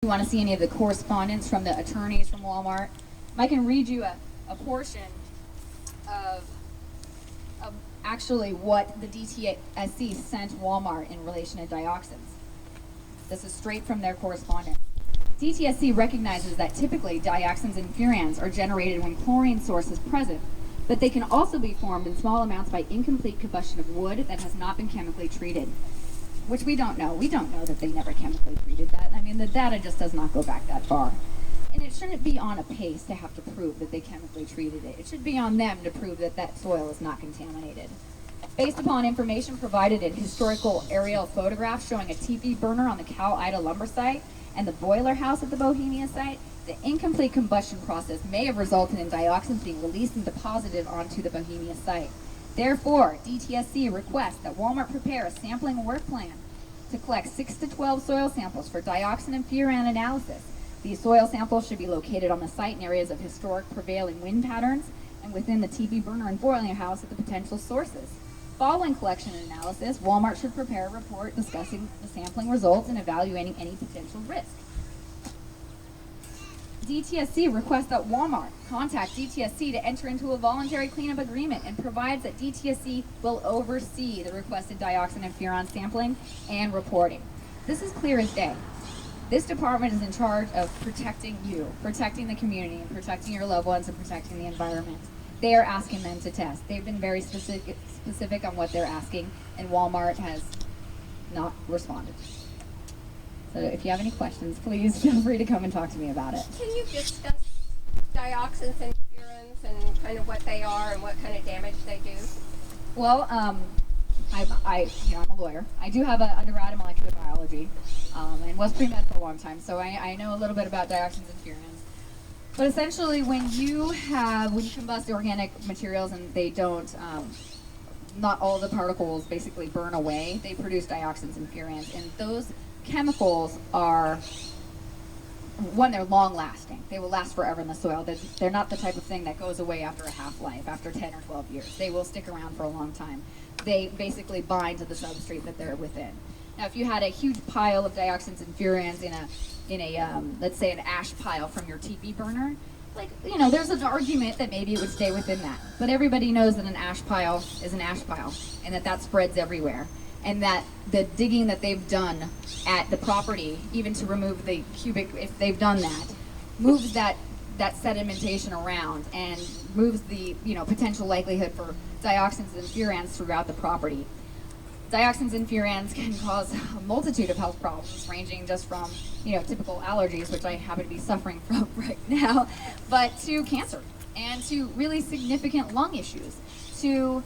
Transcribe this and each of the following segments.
you want to see any of the correspondence from the attorneys from Walmart, I can read you a portion of actually what the DTSC sent Walmart in relation to dioxins. This is straight from their correspondence. DTSC recognizes that typically dioxins and furans are generated when chlorine source is present, but they can also be formed in small amounts by incomplete combustion of wood that has not been chemically treated, which we don't know. We don't know that they never chemically treated that. I mean, the data just does not go back that far. And it shouldn't be on APACE to have to prove that they chemically treated it. It should be on them to prove that that soil is not contaminated. Based upon information provided in historical aerial photographs showing a teepee burner on the Cal-Ida lumber site and the boiler house at the Bohemia site, the incomplete combustion process may have resulted in dioxins being released and deposited onto the Bohemia site. Therefore, DTSC requests that Walmart prepare a sampling work plan to collect 6 to 12 soil samples for dioxin and furan analysis. These soil samples should be located on the site in areas of historic prevailing wind patterns and within the teepee burner and boiler house at the potential sources. Following collection and analysis, Walmart should prepare a report discussing the sampling results and evaluating any potential risk. DTSC requests that Walmart contact DTSC to enter into a voluntary cleanup agreement and provides that DTSC will oversee the requested dioxin and furan sampling and reporting. This is clear as day. This department is in charge of protecting you, protecting the community, and protecting your loved ones and protecting the environment. They are asking them to test. They've been very specific on what they're asking, and Walmart has not responded. So if you have any questions, please feel free to come and talk to me about it. Can you discuss dioxins and furans and kind of what they are and what kind of damage they do? Well, I'm a lawyer. I do have an undergrad in molecular biology, and was pre-med for a long time, so I know a little bit about dioxins and furans. But essentially, when you combust organic materials and they don't, not all the particles basically burn away, they produce dioxins and furans, and those chemicals are, one, they're long lasting. They will last forever in the soil. They're not the type of thing that goes away after a half-life, after 10 or 12 years. They will stick around for a long time. They basically bind to the substrate that they're within. Now, if you had a huge pile of dioxins and furans in a let's say an ash pile from your teepee burner, there's an argument that maybe it would stay within that. But everybody knows that an ash pile is an ash pile, and that spreads everywhere. And that the digging that they've done at the property, even to remove the cubic, if they've done that, moves that sedimentation around and moves the potential likelihood for dioxins and furans throughout the property. Dioxins and furans can cause a multitude of health problems, ranging just from typical allergies, which I happen to be suffering from right now, but to cancer and to really significant lung issues, to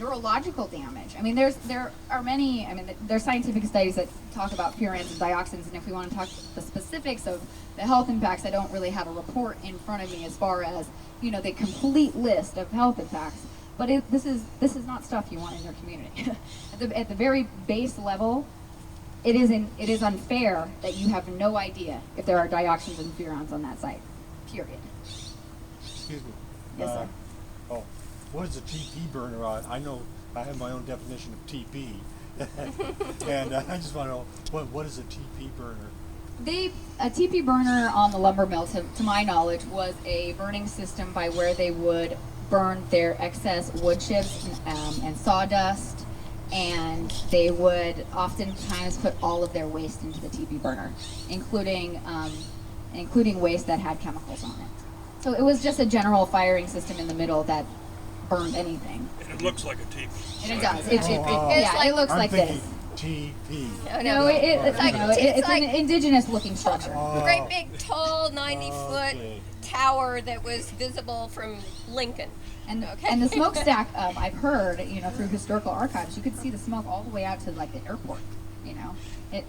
neurological damage. I mean, there's scientific studies that talk about furans and dioxins, and if we want to talk the specifics of the health impacts, I don't really have a report in front of me as far as the complete list of health impacts. But this is not stuff you want in your community. At the very base level, it is unfair that you have no idea if there are dioxins and furans on that site. Period. Excuse me. Yes, sir. What is a TP burner? I know I have my own definition of TP, and I just want to know what is a TP burner? A TP burner on the lumber mill, to my knowledge, was a burning system by where they would burn their excess wood chips and sawdust, and they would oftentimes put all of their waste into the TP burner, including waste that had chemicals on it. So it was just a general firing system in the middle that burned anything. It looks like a teepee. And it does. It looks like this. TP. No, it's an indigenous-looking structure. Great big, tall, 90-foot tower that was visible from Lincoln. And the smokestack, I've heard, through historical archives, you could see the smoke all the way out to the airport.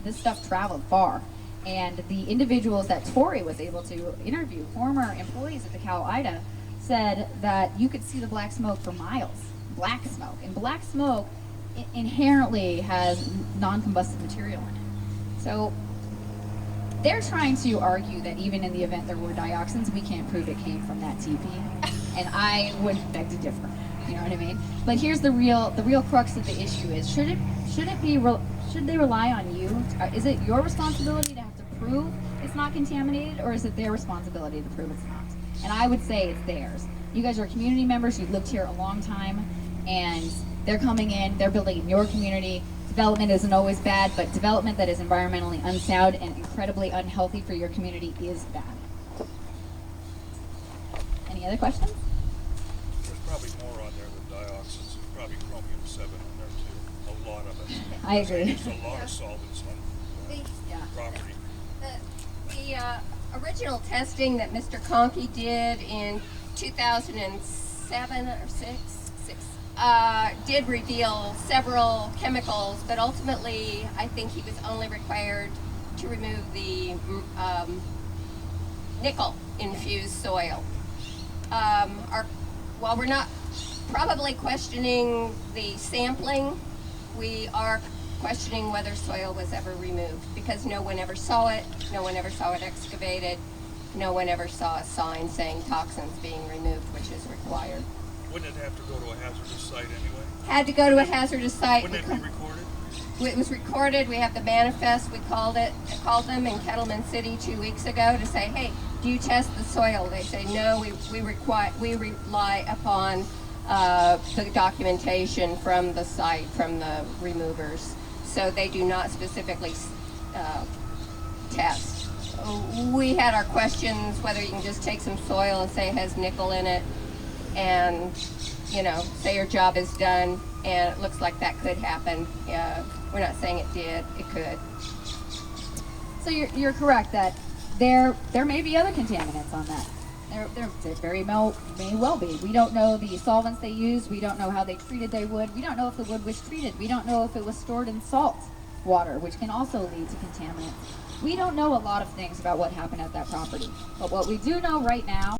This stuff traveled far. And the individuals that Tori was able to interview, former employees at the Cal-Ida, said that you could see the black smoke for miles. Black smoke. And black smoke inherently has non-combustive material in it. So they're trying to argue that even in the event there were dioxins, we can't prove it came from that TP. And I would beg to differ. You know what I mean? But here's the real crux of the issue: is should they rely on you? Is it your responsibility to have to prove it's not contaminated, or is it their responsibility to prove it's not? And I would say it's theirs. You guys are community members, you've lived here a long time, and they're coming in, they're building in your community. Development isn't always bad, but development that is environmentally unsound and incredibly unhealthy for your community is bad. Any other questions? There's probably more on there than dioxins. There's probably chromium-7 on there too. A lot of it. I agree. There's a lot of solvents on The, property. the original testing that Mr. Conkey did in 2007 or six, did reveal several chemicals, but ultimately I think he was only required to remove the nickel-infused soil. While we're not probably questioning the sampling, we are questioning whether soil was ever removed, because no one ever saw it, no one ever saw it excavated, no one ever saw a sign saying toxins being removed, which is required. Wouldn't it have to go to a hazardous site anyway? Had to go to a hazardous site. Wouldn't it be recorded? It was recorded. We have the manifest. We called them in Kettleman City 2 weeks ago to say, hey, do you test the soil? They say, no, we rely upon the documentation from the site, from the removers. So they do not specifically test. We had our questions whether you can just take some soil and say it has nickel in it and, you know, say your job is done, and it looks like that could happen. We're not saying it did, it could. So you're correct that there may be other contaminants on that. There very may well be. We don't know the solvents they used. We don't know how they treated their wood. We don't know if the wood was treated. We don't know if it was stored in salt water, which can also lead to contaminants. We don't know a lot of things about what happened at that property. But what we do know right now